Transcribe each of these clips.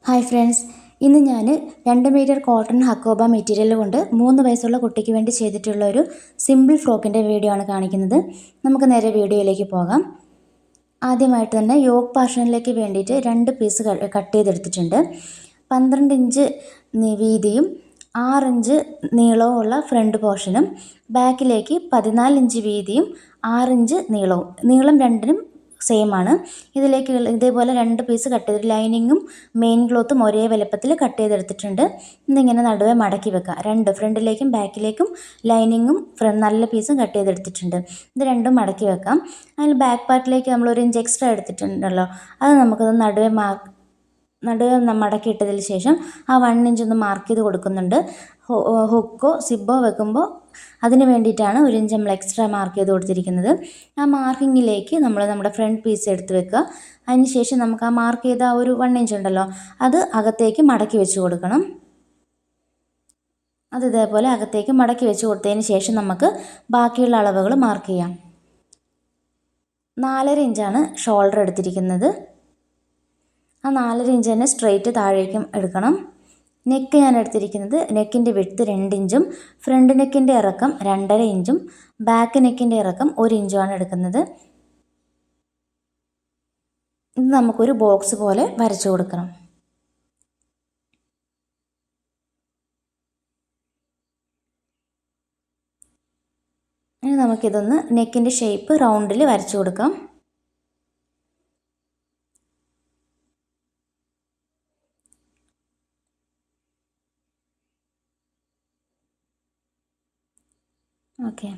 Hi friends, ഇന്ന് ഞാൻ 2 metre cotton hakoba material കൊണ്ട് 3 വയസ്സുള്ള കുട്ടിക്ക് വേണ്ടി ചെയ്തിട്ടുള്ള ഒരു സിമ്പിൾ ഫ്രോക്കിൻ്റെ വീഡിയോ ആണ് കാണിക്കുന്നത്. നമുക്ക് നേരെ വീഡിയോയിലേക്ക് പോകാം. ആദ്യമായിട്ട് തന്നെ യോക്ക് പാർഷനിലേക്ക് വേണ്ടിയിട്ട് 2 പീസ് കട്ട് ചെയ്തെടുത്തിട്ടുണ്ട്. 12 ഇഞ്ച് വീതിയും 6 ഇഞ്ച് നീളവുമുള്ള ഫ്രണ്ട് പോർഷനും ബാക്കിലേക്ക് 14 ഇഞ്ച് വീതിയും 6 ഇഞ്ച് നീളം രണ്ടിനും സെയിം ആണ്. ഇതിലേക്ക് ഇതേപോലെ 2 പീസ് കട്ട് ചെയ്തിട്ട് ലൈനിങ്ങും മെയിൻ ക്ലോത്തും ഒരേ വലുപ്പത്തിൽ കട്ട് ചെയ്തെടുത്തിട്ടുണ്ട്. ഇതിങ്ങനെ നടുവെ മടക്കി വെക്കുക. ഫ്രണ്ടിലേക്കും ബാക്കിലേക്കും ലൈനിങ്ങും നല്ല പീസും കട്ട് ചെയ്തെടുത്തിട്ടുണ്ട്. ഇത് രണ്ടും മടക്കി വെക്കാം. അതിൽ ബാക്ക് പാർട്ടിലേക്ക് നമ്മൾ 1 ഇഞ്ച് എക്സ്ട്രാ എടുത്തിട്ടുണ്ടല്ലോ, അത് നമുക്കത് നടുവെ മടക്കിയിട്ടതിന് ശേഷം ആ 1 ഇഞ്ച് ഒന്ന് മാർക്ക് ചെയ്ത് കൊടുക്കുന്നുണ്ട്. ഹുക്കോ സിബോ വെക്കുമ്പോൾ അതിന് വേണ്ടിയിട്ടാണ് 1 ഇഞ്ച് നമ്മൾ എക്സ്ട്രാ മാർക്ക് ചെയ്ത് കൊടുത്തിരിക്കുന്നത്. ആ മാർക്കിങ്ങിലേക്ക് നമ്മൾ നമ്മുടെ ഫ്രണ്ട് പീസ് എടുത്ത് വെക്കുക. അതിന് ശേഷം നമുക്ക് ആ മാർക്ക് ചെയ്ത ഒരു 1 ഇഞ്ച് ഉണ്ടല്ലോ, അത് അകത്തേക്ക് മടക്കി വെച്ച് കൊടുക്കണം. അത് ഇതേപോലെ അകത്തേക്ക് മടക്കി വെച്ച് കൊടുത്തതിന് ശേഷം നമുക്ക് ബാക്കിയുള്ള അളവുകൾ മാർക്ക് ചെയ്യാം. 4.5 ഇഞ്ചാണ് ഷോൾഡർ എടുത്തിരിക്കുന്നത്. ആ 4.5 ഇഞ്ച് തന്നെ സ്ട്രെയിറ്റ് താഴേക്കും എടുക്കണം. നെക്ക് ഞാൻ എടുത്തിരിക്കുന്നത് നെക്കിൻ്റെ വിഡ്ത്ത് 2 ഇഞ്ചും ഫ്രണ്ട് നെക്കിൻ്റെ ഇറക്കം 2.5 ഇഞ്ചും ബാക്ക് നെക്കിൻ്റെ ഇറക്കം 1 ഇഞ്ചുമാണ് എടുക്കുന്നത്. ഇത് നമുക്കൊരു ബോക്സ് പോലെ വരച്ചു കൊടുക്കണം. ഇനി നമുക്കിതൊന്ന് നെക്കിൻ്റെ ഷേപ്പ് റൗണ്ടിൽ വരച്ചു കൊടുക്കാം. ഓക്കെ,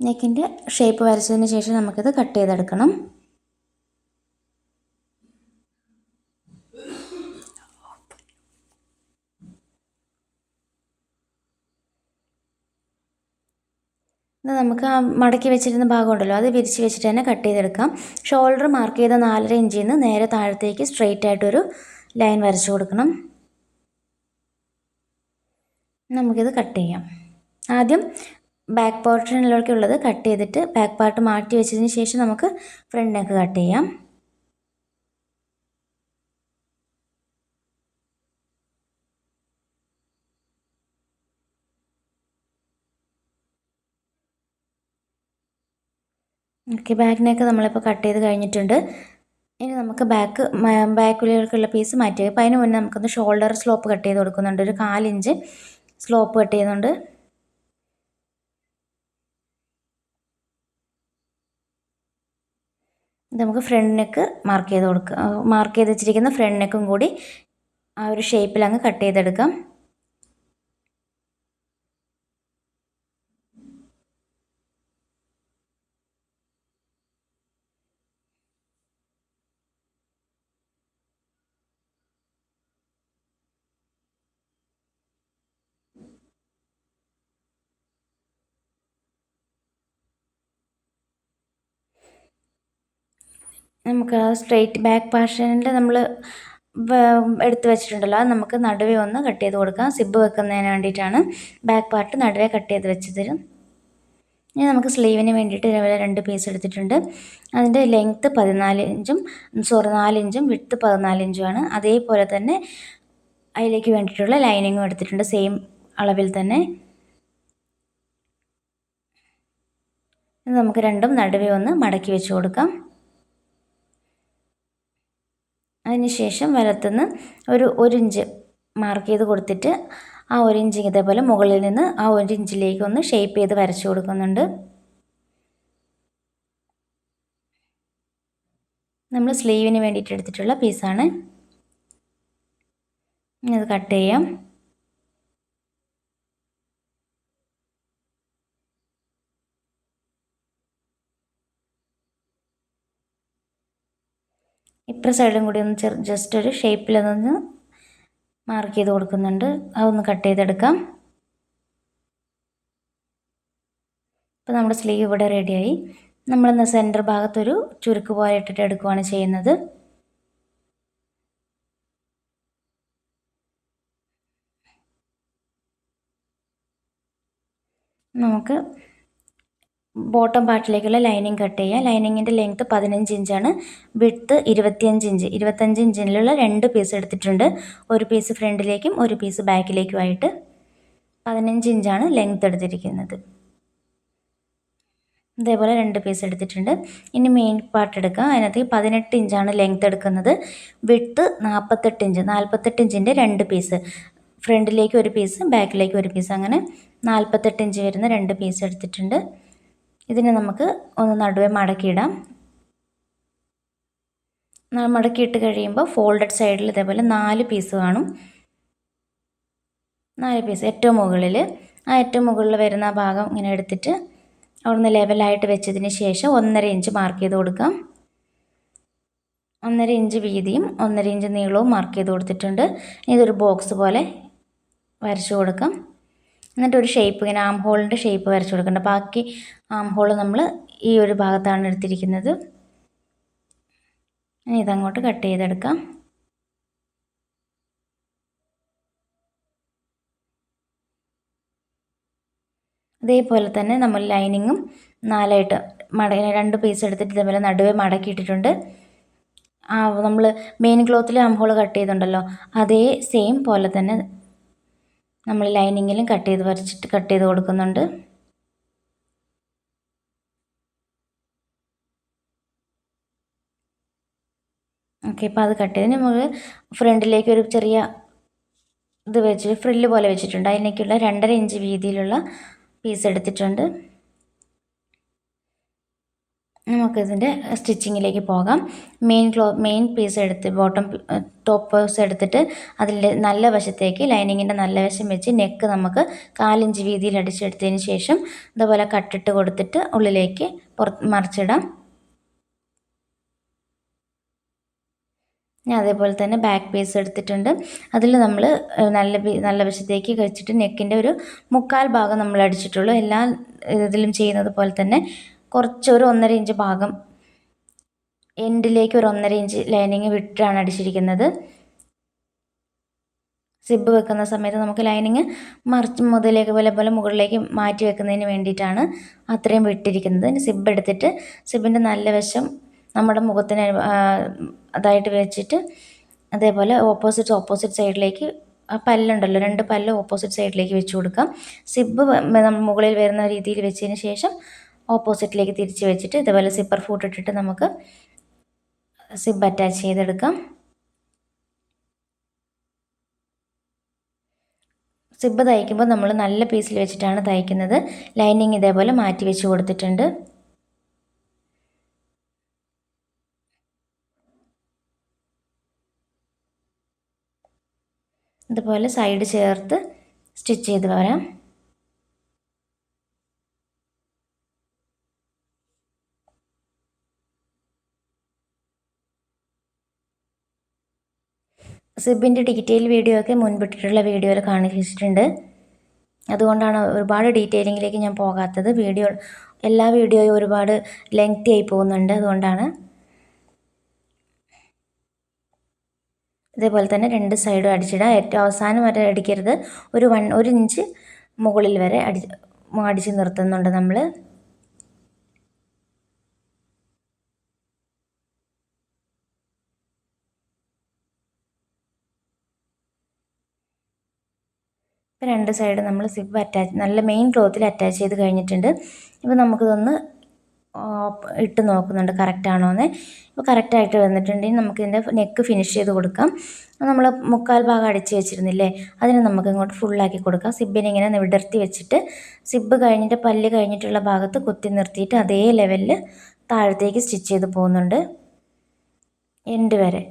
നെക്കിൻ്റെ ഷേപ്പ് വരച്ചതിന് ശേഷം നമുക്കിത് കട്ട് ചെയ്തെടുക്കണം. നമുക്ക് ആ മടക്കി വെച്ചിരുന്ന ഭാഗം ഉണ്ടല്ലോ, അത് വിരിച്ച് വെച്ചിട്ട് തന്നെ കട്ട് ചെയ്തെടുക്കാം. ഷോൾഡർ മാർക്ക് ചെയ്ത 4.5 ഇഞ്ചിൽ നിന്ന് നേരെ താഴത്തേക്ക് സ്ട്രെയിറ്റ് ആയിട്ടൊരു ലൈൻ വരച്ചു കൊടുക്കണം. നമുക്കിത് കട്ട് ചെയ്യാം. ആദ്യം ബാക്ക് പോർഷനിലേക്കുള്ളത് കട്ട് ചെയ്തിട്ട് ബാക്ക് പാർട്ട് മാറ്റി വെച്ചതിന് ശേഷം നമുക്ക് ഫ്രണ്ട് നെക്ക് കട്ട് ചെയ്യാം. ഓക്കെ, ബാക്ക് നെക്ക് നമ്മളിപ്പോൾ കട്ട് ചെയ്ത് കഴിഞ്ഞിട്ടുണ്ട്. ഇനി നമുക്ക് ബാക്കിലേക്കുള്ള പീസ് മാറ്റി. അപ്പോൾ അതിന് മുന്നേ നമുക്കൊന്ന് ഷോൾഡർ സ്ലോപ്പ് കട്ട് ചെയ്ത് കൊടുക്കുന്നുണ്ട്. ഒരു 4 ഇഞ്ച് സ്ലോപ്പ് കട്ട് ചെയ്യുന്നുണ്ട്. നമുക്ക് ഫ്രണ്ട് നെക്ക് മാർക്ക് ചെയ്ത് കൊടുക്കുക. മാർക്ക് ചെയ്ത് വെച്ചിരിക്കുന്ന ഫ്രണ്ട് നെക്കും കൂടി ആ ഒരു ഷേപ്പിൽ അങ്ങ് കട്ട് ചെയ്തെടുക്കാം. നമുക്ക് ആ സ്ട്രെയിറ്റ് ബാക്ക് പാർഷനിൽ നമ്മൾ എടുത്ത് വെച്ചിട്ടുണ്ടല്ലോ, അത് നമുക്ക് നടുവേ ഒന്ന് കട്ട് ചെയ്ത് കൊടുക്കാം. സിബ് വെക്കുന്നതിന് വേണ്ടിയിട്ടാണ് ബാക്ക് പാർട്ട് നടുവേ കട്ട് ചെയ്ത് വെച്ചത്. ഇനി നമുക്ക് സ്ലീവിന് വേണ്ടിയിട്ട് ഇതേപോലെ 2 പീസ് എടുത്തിട്ടുണ്ട്. അതിൻ്റെ ലെങ്ത്ത് 4 ഇഞ്ചും വിഡ്ത്ത് 14 ഇഞ്ചുമാണ്. അതേപോലെ തന്നെ അതിലേക്ക് വേണ്ടിയിട്ടുള്ള ലൈനിങ്ങും എടുത്തിട്ടുണ്ട്, സെയിം അളവിൽ തന്നെ. ഇത് നമുക്ക് രണ്ടും നടുവേ ഒന്ന് മടക്കി വെച്ച് കൊടുക്കാം. അതിനുശേഷം വലത്തുനിന്ന് ഒരു 1 ഇഞ്ച് മാർക്ക് ചെയ്ത് കൊടുത്തിട്ട് ആ 1 ഇഞ്ച് ഇതേപോലെ മുകളിൽ നിന്ന് ആ 1 ഇഞ്ചിലേക്ക് ഒന്ന് ഷേപ്പ് ചെയ്ത് വരച്ചു കൊടുക്കുന്നുണ്ട്. നമ്മൾ സ്ലീവിന് വേണ്ടിയിട്ട് എടുത്തിട്ടുള്ള പീസാണ്. ഇത് കട്ട് ചെയ്യാം. ഇപ്പുറ സൈഡും കൂടി ഒന്ന് ജസ്റ്റ് ഒരു ഷേപ്പിലൊന്ന് മാർക്ക് ചെയ്ത് കൊടുക്കുന്നുണ്ട്. അതൊന്ന് കട്ട് ചെയ്തെടുക്കാം. അപ്പോൾ നമ്മുടെ സ്ലീവ് ഇവിടെ റെഡിയായി. നമ്മളിന്ന് സെൻറ്റർ ഭാഗത്തൊരു ചുരുക്ക് പോലെ ഇട്ടിട്ട് എടുക്കുകയാണ് ചെയ്യുന്നത്. നമുക്ക് ബോട്ടം പാർട്ടിലേക്കുള്ള ലൈനിങ് കട്ട് ചെയ്യുക. ലൈനിങ്ങിൻ്റെ ലെങ്ത്ത് 15 ഇഞ്ചാണ്, വിഡ്ത്ത് 25 ഇഞ്ച്. 25 ഇഞ്ചിലുള്ള 2 പീസ് എടുത്തിട്ടുണ്ട്. ഒരു പീസ് ഫ്രണ്ടിലേക്കും ഒരു പീസ് ബാക്കിലേക്കുമായിട്ട് 15 ഇഞ്ചാണ് ലെങ്ത്ത് എടുത്തിരിക്കുന്നത്. ഇതേപോലെ 2 പീസ് എടുത്തിട്ടുണ്ട്. ഇനി മെയിൻ പാർട്ട് എടുക്കാം. അതിനകത്ത് 18 ഇഞ്ചാണ് ലെങ്ത്ത് എടുക്കുന്നത്. Width 48 inch. 48 ഇഞ്ചിൻ്റെ 2 പീസ്, ഫ്രണ്ടിലേക്ക് ഒരു പീസ് ബാക്കിലേക്ക് ഒരു പീസ്, അങ്ങനെ 48 ഇഞ്ച് വരുന്ന 2 പീസ് എടുത്തിട്ടുണ്ട്. ഇതിനെ നമുക്ക് ഒന്ന് നടുവെ മടക്കിയിടാം. മടക്കിയിട്ട് കഴിയുമ്പോൾ ഫോൾഡഡ് സൈഡിൽ ഇതേപോലെ 4 പീസ് കാണും. 4 പീസ് ഏറ്റവും മുകളിൽ, ആ ഏറ്റവും മുകളിൽ വരുന്ന ഭാഗം ഇങ്ങനെ എടുത്തിട്ട് അവിടുന്ന് ലെവലായിട്ട് വെച്ചതിന് ശേഷം 1.5 ഇഞ്ച് മാർക്ക് ചെയ്ത് കൊടുക്കാം. 1.5 ഇഞ്ച് വീതിയും 1.5 ഇഞ്ച് നീളവും മാർക്ക് ചെയ്ത് കൊടുത്തിട്ടുണ്ട്. ഇതൊരു ബോക്സ് പോലെ വരച്ചു കൊടുക്കാം. എന്നിട്ട് ഒരു ഷേപ്പ്, ഇങ്ങനെ ആം ഹോളിൻ്റെ ഷേപ്പ് വരച്ചു കൊടുക്കേണ്ട. ബാക്കി ആം ഹോൾ നമ്മൾ ഈ ഒരു ഭാഗത്താണ് എടുത്തിരിക്കുന്നത്. ഇനി ഇതങ്ങോട്ട് കട്ട് ചെയ്തെടുക്കാം. ഇതേപോലെ തന്നെ നമ്മൾ ലൈനിങ്ങും 4ആയിട്ട് 2 പീസ് എടുത്തിട്ട് ഇതേപോലെ നടുവേ മടക്കിയിട്ടിട്ടുണ്ട്. നമ്മൾ മെയിൻ ക്ലോത്തിൽ ആം ഹോൾ കട്ട് ചെയ്തിട്ടുണ്ടല്ലോ, അതേ സെയിം പോലെ തന്നെ നമ്മൾ ലൈനിങ്ങിലും കട്ട് ചെയ്ത് കൊടുക്കുന്നുണ്ട്. ഓക്കെ, അപ്പോൾ അത് കട്ട് ചെയ്ത് നമുക്ക് ഫ്രണ്ടിലേക്ക് ഒരു ചെറിയ ഇത് വെച്ച് ഫ്രില്ല് പോലെ വെച്ചിട്ടുണ്ട്. അതിലേക്കുള്ള 2.5 ഇഞ്ച് വീതിയിലുള്ള പീസ് എടുത്തിട്ടുണ്ട്. നമുക്കിതിൻ്റെ സ്റ്റിച്ചിങ്ങിലേക്ക് പോകാം. മെയിൻ പീസ് എടുത്ത് ടോപ്പ് പീസ് എടുത്തിട്ട് അതിൻ്റെ നല്ല വശത്തേക്ക്, ലൈനിങ്ങിൻ്റെ നല്ല വശം വെച്ച് നെക്ക് നമുക്ക് 4 ഇഞ്ച് വീതിയിൽ അടിച്ചെടുത്തതിന് ശേഷം ഇതുപോലെ കട്ടിട്ട് കൊടുത്തിട്ട് ഉള്ളിലേക്ക് മറിച്ചിടാം. ഞാൻ അതേപോലെ തന്നെ ബാക്ക് പീസ് എടുത്തിട്ടുണ്ട്. അതിൽ നമ്മൾ നല്ല വശത്തേക്ക് കഴിച്ചിട്ട് നെക്കിൻ്റെ ഒരു 1/4 ഭാഗം നമ്മൾ അടിച്ചിട്ടുള്ളൂ. എല്ലാ ഇതിലും ചെയ്യുന്നത് പോലെ തന്നെ കുറച്ചൊരു 1.5 ഇഞ്ച് ഭാഗം എൻഡിലേക്ക് ഒരു 1.5 ഇഞ്ച് ലൈനിങ് വിട്ടാണ് അടിച്ചിരിക്കുന്നത്. സിബ് വെക്കുന്ന സമയത്ത് നമുക്ക് ലൈനിങ് പോലെ മുകളിലേക്ക് മാറ്റി വെക്കുന്നതിന് വേണ്ടിയിട്ടാണ് അത്രയും വിട്ടിരിക്കുന്നത്. ഇനി സിബ് എടുത്തിട്ട് സിബിൻ്റെ നല്ല വശം നമ്മുടെ മുഖത്തിന് അതായിട്ട് വെച്ചിട്ട് അതേപോലെ ഓപ്പോസിറ്റ് സൈഡിലേക്ക് ആ പല്ലുണ്ടല്ലോ, 2 പല്ല് ഓപ്പോസിറ്റ് സൈഡിലേക്ക് വെച്ച് കൊടുക്കാം. സിബ് മുകളിൽ വരുന്ന രീതിയിൽ വെച്ചതിന് ശേഷം ഓപ്പോസിറ്റിലേക്ക് തിരിച്ച് വെച്ചിട്ട് ഇതേപോലെ സിപ്പർ ഫൂട്ട് ഇട്ടിട്ട് നമുക്ക് സിബ് അറ്റാച്ച് ചെയ്തെടുക്കാം. സിബ് തയ്ക്കുമ്പോൾ നമ്മൾ നല്ല പീസിൽ വെച്ചിട്ടാണ് തയ്ക്കുന്നത്. ലൈനിങ് ഇതേപോലെ മാറ്റി വെച്ച് കൊടുത്തിട്ടുണ്ട്. ഇതുപോലെ സൈഡ് ചേർത്ത് സ്റ്റിച്ച് ചെയ്ത് വരാം. സിബിൻ്റെ ഡീറ്റെയിൽ വീഡിയോ ഒക്കെ മുൻപിട്ടിട്ടുള്ള വീഡിയോയിൽ കാണിച്ചിട്ടുണ്ട്. അതുകൊണ്ടാണ് ഒരുപാട് ഡീറ്റെയിലിങ്ങിലേക്ക് ഞാൻ പോകാത്തത്. എല്ലാ വീഡിയോയും ഒരുപാട് ലെങ്തി ആയി പോകുന്നുണ്ട്, അതുകൊണ്ടാണ്. ഇതേപോലെ തന്നെ 2 സൈഡും അടിച്ചിടാം. ഏറ്റവും അവസാനം വരെ അടിക്കരുത്, ഒരു 1 ഇഞ്ച് മുകളിൽ വരെ അടിച്ച് നിർത്തുന്നുണ്ട് നമ്മൾ. ഇപ്പോൾ 2 സൈഡ് നമ്മൾ സിബ് നല്ല മെയിൻ ക്ലോത്തിൽ അറ്റാച്ച് ചെയ്ത് കഴിഞ്ഞിട്ടുണ്ട്. ഇപ്പോൾ നമുക്കിതൊന്ന് ഇട്ട് നോക്കുന്നുണ്ട് കറക്റ്റാണോ എന്ന്. ഇപ്പോൾ കറക്റ്റായിട്ട് വന്നിട്ടുണ്ടെങ്കിൽ നമുക്കിതിൻ്റെ നെക്ക് ഫിനിഷ് ചെയ്ത് കൊടുക്കാം. നമ്മൾ 1/4 ഭാഗം അടിച്ച് വെച്ചിരുന്നില്ലേ, അതിന് നമുക്ക് ഇങ്ങോട്ട് ഫുള്ളാക്കി കൊടുക്കാം. സിബിനെ ഇങ്ങനെ വിടർത്തി വെച്ചിട്ട് സിബ് കഴിഞ്ഞിട്ട് പല്ല് കഴിഞ്ഞിട്ടുള്ള ഭാഗത്ത് കുത്തി നിർത്തിയിട്ട് അതേ ലെവലിൽ താഴത്തേക്ക് സ്റ്റിച്ച് ചെയ്ത് പോകുന്നുണ്ട് എൻഡ് വരെ.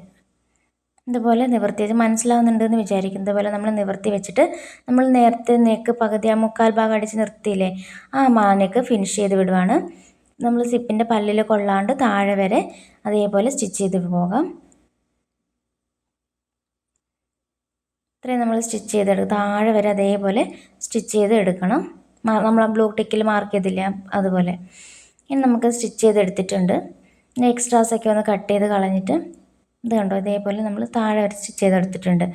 ഇതുപോലെ നിവർത്തി മനസ്സിലാവുന്നുണ്ടെന്ന് വിചാരിക്കും. ഇതുപോലെ നമ്മൾ നിവർത്തി വെച്ചിട്ട് നമ്മൾ നേരത്തെ നെക്ക് പകുതി 1/4 ഭാഗം അടിച്ച് നിർത്തിയില്ലേ, ആ നെക്ക് ഫിനിഷ് ചെയ്ത് വിടുവാണ്. നമ്മൾ സിപ്പിൻ്റെ പല്ലിൽ കൊള്ളാണ്ട് താഴെ വരെ അതേപോലെ സ്റ്റിച്ച് ചെയ്ത് പോകാം. ഇത്രയും നമ്മൾ സ്റ്റിച്ച് ചെയ്തെടുക്കും. താഴെ വരെ അതേപോലെ സ്റ്റിച്ച് ചെയ്ത് എടുക്കണം. നമ്മൾ ബ്ലൂ ടിക്കിൽ മാർക്ക് ചെയ്തില്ല അതുപോലെ. ഇനി നമുക്ക് സ്റ്റിച്ച് ചെയ്തെടുത്തിട്ടുണ്ട്. ഇനി എക്സ്ട്രാസൊക്കെ ഒന്ന് കട്ട് ചെയ്ത് കളഞ്ഞിട്ട് ഇത് കണ്ടോ, ഇതേപോലെ നമ്മൾ താഴെ വരെ സ്റ്റിച്ച് ചെയ്തെടുത്തിട്ടുണ്ട്.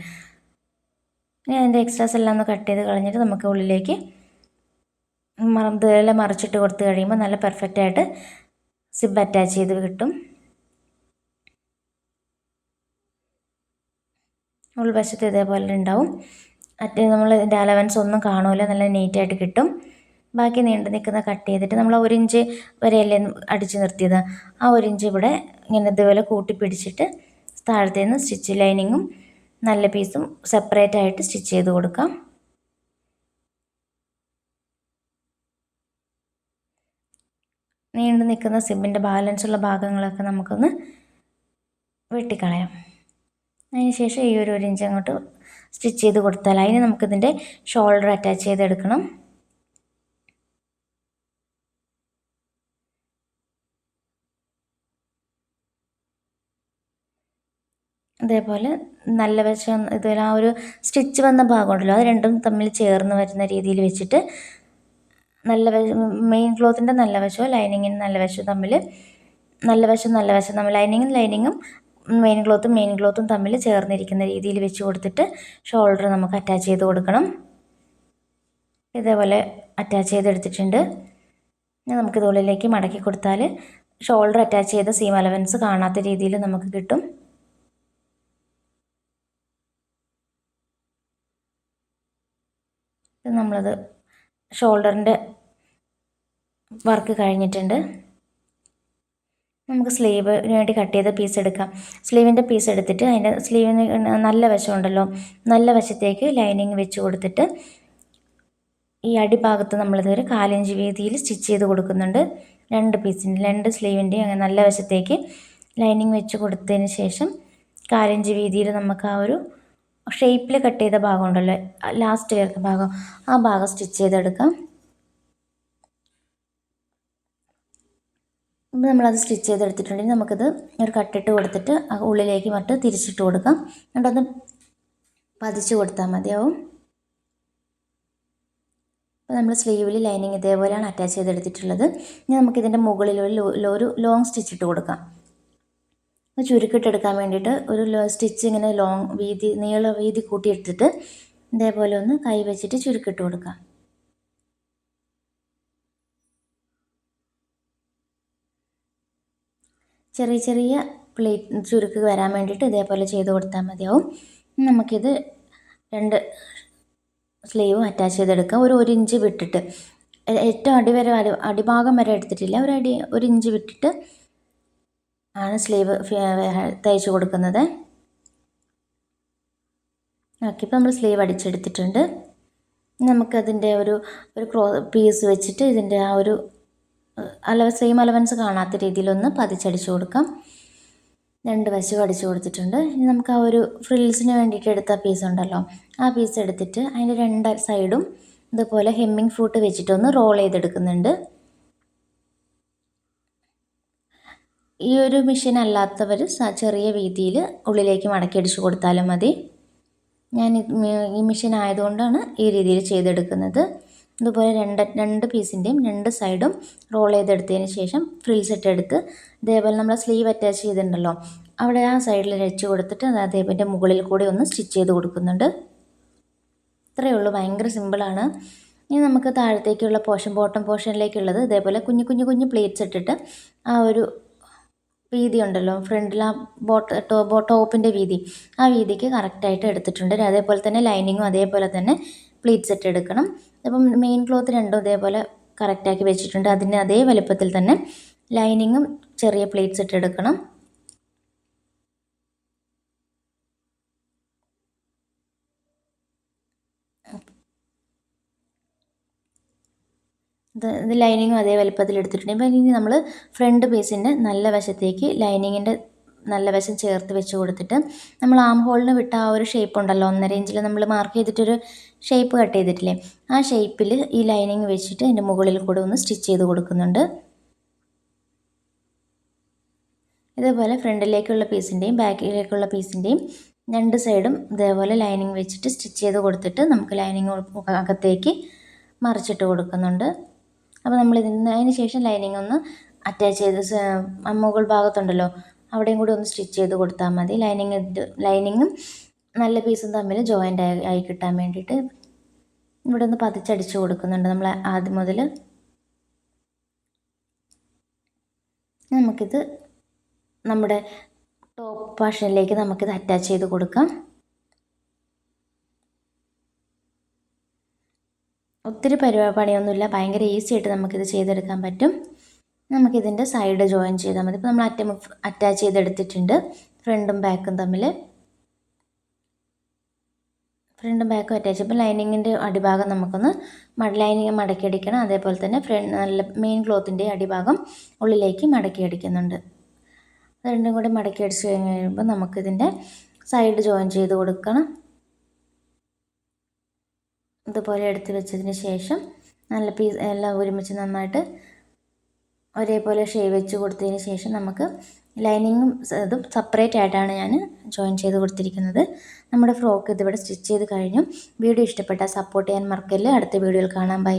ഇനി അതിൻ്റെ എക്സ്ട്രാസ് എല്ലാം ഒന്ന് കട്ട് ചെയ്ത് കളഞ്ഞിട്ട് നമുക്ക് ഉള്ളിലേക്ക് ഇതുപോലെ മറിച്ചിട്ട് കൊടുത്ത് കഴിയുമ്പോൾ നല്ല പെർഫെക്റ്റായിട്ട് സിബ് അറ്റാച്ച് ചെയ്ത് കിട്ടും. ഉൾവശത്ത് ഇതേപോലെ ഉണ്ടാവും. നമ്മൾ ഇതിൻ്റെ അലവൻസ് ഒന്നും കാണൂല, നല്ല നീറ്റായിട്ട് കിട്ടും. ബാക്കി നീണ്ടു നിൽക്കുന്ന കട്ട് ചെയ്തിട്ട് നമ്മൾ 1 ഇഞ്ച് വരെയല്ലേ അടിച്ച് നിർത്തിയത്, ആ 1 ഇഞ്ച് ഇവിടെ ഇങ്ങനെ ഇതുപോലെ കൂട്ടി പിടിച്ചിട്ട് താഴത്തേന്ന് സ്റ്റിച്ച് ലൈനിങ്ങും നല്ല പീസും സെപ്പറേറ്റ് ആയിട്ട് സ്റ്റിച്ച് ചെയ്ത് കൊടുക്കാം. നീണ്ടു നിൽക്കുന്ന സിബിൻ്റെ ബാലൻസുള്ള ഭാഗങ്ങളൊക്കെ നമുക്കൊന്ന് വെട്ടിക്കളയാം. അതിനുശേഷം ഈ ഒരു ഇഞ്ച് അങ്ങോട്ട് സ്റ്റിച്ച് ചെയ്ത് കൊടുത്താൽ അതിന് നമുക്കിതിൻ്റെ ഷോൾഡർ അറ്റാച്ച് ചെയ്തെടുക്കണം. അതേപോലെ നല്ല വശം ഇതുപോലെ ആ ഒരു സ്റ്റിച്ച് വന്ന ഭാഗമുണ്ടല്ലോ, അത് രണ്ടും തമ്മിൽ ചേർന്ന് വരുന്ന രീതിയിൽ വെച്ചിട്ട് മെയിൻ ക്ലോത്തിൻ്റെ നല്ല വശവും ലൈനിങ്ങിന് നല്ല വശവും തമ്മിൽ ലൈനിങ്ങും മെയിൻ ക്ലോത്തും തമ്മിൽ ചേർന്നിരിക്കുന്ന രീതിയിൽ വെച്ച് കൊടുത്തിട്ട് ഷോൾഡർ നമുക്ക് അറ്റാച്ച് ചെയ്ത് കൊടുക്കണം. ഇതേപോലെ അറ്റാച്ച് ചെയ്തെടുത്തിട്ടുണ്ട്. നമുക്കിത് ഉള്ളിലേക്ക് മടക്കി കൊടുത്താൽ ഷോൾഡർ അറ്റാച്ച് ചെയ്ത സീം അലവൻസ് കാണാത്ത രീതിയിൽ നമുക്ക് കിട്ടും. നമ്മളത് ഷോൾഡറിൻ്റെ വർക്ക് കഴിഞ്ഞിട്ടുണ്ട്. നമുക്ക് സ്ലീവിന് വേണ്ടി കട്ട് ചെയ്ത പീസ് എടുക്കാം. സ്ലീവിൻ്റെ പീസ് എടുത്തിട്ട് അതിൻ്റെ സ്ലീവിന് നല്ല വശമുണ്ടല്ലോ, നല്ല വശത്തേക്ക് ലൈനിങ് വെച്ച് കൊടുത്തിട്ട് ഈ അടിഭാഗത്ത് നമ്മളിതൊരു 1/4 ഇഞ്ച് വീതിയിൽ സ്റ്റിച്ച് ചെയ്ത് കൊടുക്കുന്നുണ്ട്. രണ്ട് സ്ലീവിൻ്റെയും അങ്ങനെ നല്ല വശത്തേക്ക് ലൈനിങ് വെച്ച് കൊടുത്തതിന് ശേഷം 1/4 ഇഞ്ച് വീതിയിൽ നമുക്ക് ആ ഒരു ഷേപ്പിൽ കട്ട് ചെയ്ത ഭാഗം ഉണ്ടല്ലോ, ലാസ്റ്റ് വരുന്ന ഭാഗം, ആ ഭാഗം സ്റ്റിച്ച് ചെയ്തെടുക്കാം. അപ്പോൾ നമ്മളത് സ്റ്റിച്ച് ചെയ്തെടുത്തിട്ടുണ്ടെങ്കിൽ നമുക്കിത് ഒരു കട്ടിട്ട് കൊടുത്തിട്ട് ഉള്ളിലേക്ക് മറ്റ് തിരിച്ചിട്ട് കൊടുക്കാം. എന്നിട്ടൊന്ന് പതിച്ച് കൊടുത്താൽ മതിയാവും. അപ്പോൾ നമ്മൾ സ്ലീവിൽ ലൈനിങ് ഇതേപോലെയാണ് അറ്റാച്ച് ചെയ്തെടുത്തിട്ടുള്ളത്. ഇനി നമുക്കിതിൻ്റെ മുകളിൽ ഒരു ലോങ് സ്റ്റിച്ച് ഇട്ട് കൊടുക്കാം. ചുരുക്കിട്ടെടുക്കാൻ വേണ്ടിയിട്ട് ഒരു സ്റ്റിച്ച് ഇങ്ങനെ നീള വീതി കൂട്ടിയെടുത്തിട്ട് ഇതേപോലെ ഒന്ന് കൈ വെച്ചിട്ട് ചുരുക്കിട്ട് കൊടുക്കാം. ചെറിയ ചെറിയ ചുരുക്ക് വരാൻ വേണ്ടിയിട്ട് ഇതേപോലെ ചെയ്ത് കൊടുത്താൽ മതിയാവും. നമുക്കിത് 2 സ്ലീവും അറ്റാച്ച് ചെയ്തെടുക്കാം. ഒരു ഇഞ്ച് വിട്ടിട്ട്, ഏറ്റവും അടിഭാഗം വരെ എടുത്തിട്ടില്ല, 1 ഇഞ്ച് വിട്ടിട്ട് ആണ് സ്ലീവ് തയ്ച്ച് കൊടുക്കുന്നത്. ഓക്കെ, ഇപ്പോൾ നമ്മൾ സ്ലീവ് അടിച്ചെടുത്തിട്ടുണ്ട്. നമുക്കതിൻ്റെ ഒരു പീസ് വെച്ചിട്ട് ഇതിൻ്റെ ആ ഒരു സെയിം അലവൻസ് കാണാത്ത രീതിയിലൊന്ന് പതിച്ചടിച്ച് കൊടുക്കാം. 2 വശവും അടിച്ച് കൊടുത്തിട്ടുണ്ട്. ഇനി നമുക്ക് ആ ഒരു ഫ്രിൽസിന് വേണ്ടിയിട്ട് എടുത്ത പീസ് ഉണ്ടല്ലോ, ആ പീസ് എടുത്തിട്ട് അതിൻ്റെ 2 സൈഡും ഇതുപോലെ ഹെമ്മിങ് ഫ്രൂട്ട് വെച്ചിട്ടൊന്ന് റോൾ ചെയ്തെടുക്കുന്നുണ്ട്. ഈ ഒരു മെഷീൻ അല്ലാത്തവർ ചെറിയ വീതിയിൽ ഉള്ളിലേക്ക് മടക്കി അടിച്ച് കൊടുത്താലും മതി. ഞാൻ ഈ മെഷീൻ ആയതുകൊണ്ടാണ് ഈ രീതിയിൽ ചെയ്തെടുക്കുന്നത്. ഇതുപോലെ രണ്ട് പീസിൻ്റെയും 2 സൈഡും റോൾ ചെയ്തെടുത്തതിന് ശേഷം ഫ്രിൽസ് ഇട്ടെടുത്ത് ഇതേപോലെ നമ്മൾ സ്ലീവ് അറ്റാച്ച് ചെയ്തിട്ടുണ്ടല്ലോ, അവിടെ ആ സൈഡിൽ വെച്ച് കൊടുത്തിട്ട് അതേപോലെ മുകളിൽ കൂടി ഒന്ന് സ്റ്റിച്ച് ചെയ്ത് കൊടുക്കുന്നുണ്ട്. ഇത്രയേ ഉള്ളൂ, ഭയങ്കര സിമ്പിളാണ്. ഇനി നമുക്ക് താഴത്തേക്കുള്ള ബോട്ടം പോർഷനിലേക്കുള്ളത് ഇതേപോലെ കുഞ്ഞു പ്ലേറ്റ്സ് ഇട്ടിട്ട് ആ ഒരു വീതി ഉണ്ടല്ലോ ഫ്രണ്ടിൽ, ആ ടോപ്പിൻ്റെ വീതി, ആ വീതിക്ക് കറക്റ്റായിട്ട് എടുത്തിട്ടുണ്ട്. അതേപോലെ തന്നെ ലൈനിങ്ങും അതേപോലെ തന്നെ പ്ലീറ്റ്സ് ഇട്ട് എടുക്കണം. അപ്പം മെയിൻ ക്ലോത്ത് രണ്ടും ഇതേപോലെ കറക്റ്റാക്കി വെച്ചിട്ടുണ്ട്. അതിന് അതേ വലുപ്പത്തിൽ തന്നെ ലൈനിങ്ങും ചെറിയ പ്ലീറ്റ്സ് ഇട്ട് എടുക്കണം. ഇത് ലൈനിങ്ങും അതേ വലുപ്പത്തിൽ എടുത്തിട്ടുണ്ട്. ഇപ്പം ഇനി നമ്മൾ ഫ്രണ്ട് പീസിൻ്റെ നല്ല വശത്തേക്ക് ലൈനിങ്ങിൻ്റെ നല്ല വശം ചേർത്ത് വെച്ച് കൊടുത്തിട്ട് നമ്മൾ ആം ഹോളിന് വിട്ട ആ ഒരു ഷേപ്പ് ഉണ്ടല്ലോ, 1.5 ഇഞ്ചിൽ നമ്മൾ മാർക്ക് ചെയ്തിട്ടൊരു ഷേപ്പ് കട്ട് ചെയ്തിട്ടില്ലേ, ആ ഷേപ്പിൽ ഈ ലൈനിങ് വെച്ചിട്ട് അതിൻ്റെ മുകളിൽ കൂടെ ഒന്ന് സ്റ്റിച്ച് ചെയ്ത് കൊടുക്കുന്നുണ്ട്. ഇതേപോലെ ഫ്രണ്ടിലേക്കുള്ള പീസിൻ്റെയും ബാക്കിലേക്കുള്ള പീസിൻ്റെയും 2 സൈഡും ഇതേപോലെ ലൈനിങ് വെച്ചിട്ട് സ്റ്റിച്ച് ചെയ്ത് കൊടുത്തിട്ട് നമുക്ക് ലൈനിങ് അകത്തേക്ക് മറിച്ചിട്ട് കൊടുക്കുന്നുണ്ട്. അപ്പോൾ നമ്മൾ അതിന് ശേഷം ലൈനിങ് ഒന്ന് അറ്റാച്ച് ചെയ്ത് മുകൾ ഭാഗത്തുണ്ടല്ലോ അവിടെയും കൂടി ഒന്ന് സ്റ്റിച്ച് ചെയ്ത് കൊടുത്താൽ മതി. ലൈനിങ്ങും നല്ല പീസും തമ്മിൽ ജോയിൻ്റ് ആയി കിട്ടാൻ വേണ്ടിയിട്ട്. ഇവിടെ ഒന്ന് പതിച്ചടിച്ച് കൊടുക്കുന്നുണ്ട് നമ്മൾ ആദ്യം മുതൽ. നമുക്കിത് നമ്മുടെ ടോപ്പ് പോർഷനിലേക്ക് നമുക്കിത് അറ്റാച്ച് ചെയ്ത് കൊടുക്കാം. ഒത്തിരി പണിയൊന്നുമില്ല, ഭയങ്കര ഈസി ആയിട്ട് നമുക്കിത് ചെയ്തെടുക്കാൻ പറ്റും. നമുക്കിതിൻ്റെ സൈഡ് ജോയിൻ ചെയ്താൽ മതി. ഇപ്പോൾ നമ്മൾ അറ്റാച്ച് ചെയ്തെടുത്തിട്ടുണ്ട് ഫ്രണ്ടും ബാക്കും തമ്മിൽ. ഫ്രണ്ടും ബാക്കും അറ്റാച്ച് ചെയ്യുമ്പോൾ ലൈനിങ്ങിൻ്റെ അടിഭാഗം നമുക്കൊന്ന് ലൈനിങ് മടക്കി അടിക്കണം. അതേപോലെ തന്നെ നല്ല മെയിൻ ക്ലോത്തിൻ്റെ അടിഭാഗം ഉള്ളിലേക്ക് മടക്കി അടിക്കുന്നുണ്ട്. അത് രണ്ടും കൂടി മടക്കി അടിച്ച് കഴിയുമ്പോൾ നമുക്കിതിൻ്റെ സൈഡ് ജോയിൻ ചെയ്ത് കൊടുക്കണം. ഇതുപോലെ എടുത്ത് വെച്ചതിന് ശേഷം നല്ല പീസ് എല്ലാം ഒരുമിച്ച് നന്നായിട്ട് ഒരേപോലെ ഷേവ് വെച്ച് കൊടുത്തതിന് ശേഷം നമുക്ക് ലൈനിങ്ങും ഇതും സെപ്പറേറ്റ് ആയിട്ടാണ് ഞാൻ ജോയിൻ ചെയ്ത് കൊടുത്തിരിക്കുന്നത്. നമ്മുടെ ഫ്രോക്ക് ഇതിവിടെ സ്റ്റിച്ച് ചെയ്ത് കഴിഞ്ഞു. വീഡിയോ ഇഷ്ടപ്പെട്ടാൽ സപ്പോർട്ട് ചെയ്യാൻ മറക്കല്ലേ. അടുത്ത വീഡിയോയിൽ കാണാം. ബൈ.